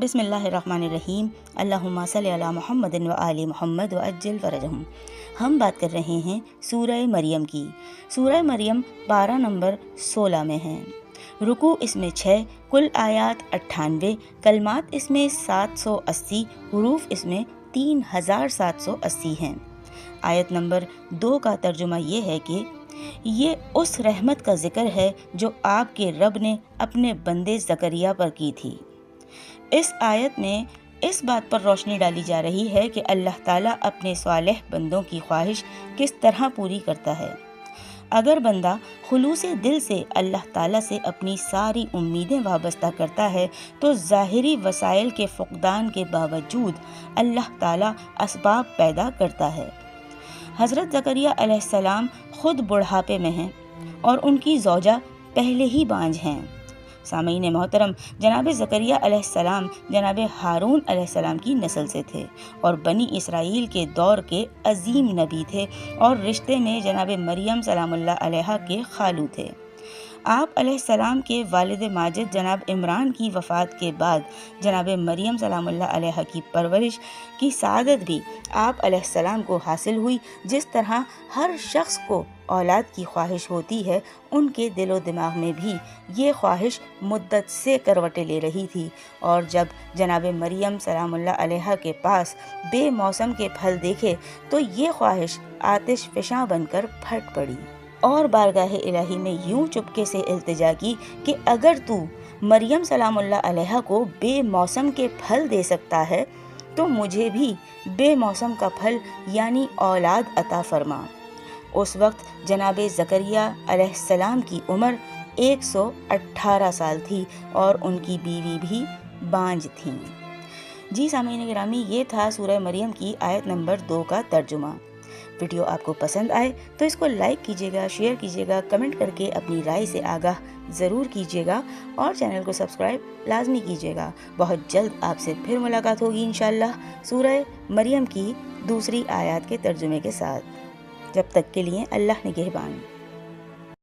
بسم اللہ الرحمن الرحیم، اللہم صلی علی محمد و آل محمد و عجل فرجہم۔ ہم بات کر رہے ہیں سورہ مریم کی۔ سورہ مریم پارہ نمبر 16 میں ہے۔ رکوع اس میں 6، کل آیات 98، کلمات اس میں 780، حروف اس میں 3780 ہیں۔ آیت نمبر 2 کا ترجمہ یہ ہے کہ یہ اس رحمت کا ذکر ہے جو آپ کے رب نے اپنے بندے زکریا پر کی تھی۔ اس آیت میں اس بات پر روشنی ڈالی جا رہی ہے کہ اللہ تعالیٰ اپنے صالح بندوں کی خواہش کس طرح پوری کرتا ہے۔ اگر بندہ خلوص دل سے اللہ تعالیٰ سے اپنی ساری امیدیں وابستہ کرتا ہے تو ظاہری وسائل کے فقدان کے باوجود اللہ تعالیٰ اسباب پیدا کرتا ہے۔ حضرت زکریا علیہ السلام خود بڑھاپے میں ہیں اور ان کی زوجہ پہلے ہی بانجھ ہیں۔ سامعین محترم، جناب زکریا علیہ السلام جناب ہارون علیہ السلام کی نسل سے تھے اور بنی اسرائیل کے دور کے عظیم نبی تھے اور رشتے میں جناب مریم سلام اللہ علیہا کے خالو تھے۔ آپ علیہ السلام کے والد ماجد جناب عمران کی وفات کے بعد جناب مریم سلام اللہ علیہا کی پرورش کی سعادت بھی آپ علیہ السلام کو حاصل ہوئی۔ جس طرح ہر شخص کو اولاد کی خواہش ہوتی ہے، ان کے دل و دماغ میں بھی یہ خواہش مدت سے کروٹیں لے رہی تھی، اور جب جناب مریم سلام اللہ علیہا کے پاس بے موسم کے پھل دیکھے تو یہ خواہش آتش فشاں بن کر پھٹ پڑی اور بارگاہ الہی میں یوں چپکے سے التجا کی کہ اگر تو مریم سلام اللہ علیہا کو بے موسم کے پھل دے سکتا ہے تو مجھے بھی بے موسم کا پھل یعنی اولاد عطا فرما۔ اس وقت جناب زکریا علیہ السلام کی عمر 118 سال تھی اور ان کی بیوی بھی بانجھ تھیں۔ جی سامعین گرامی، یہ تھا سورہ مریم کی آیت نمبر 2 کا ترجمہ۔ ویڈیو آپ کو پسند آئے تو اس کو لائک کیجیے گا، شیئر کیجیے گا، کمنٹ کر کے اپنی رائے سے آگاہ ضرور کیجیے گا اور چینل کو سبسکرائب لازمی کیجیے گا۔ بہت جلد آپ سے پھر ملاقات ہوگی انشاءاللہ سورہ مریم کی دوسری آیات کے ترجمے کے ساتھ۔ جب تک کے لیے اللہ نگہبان۔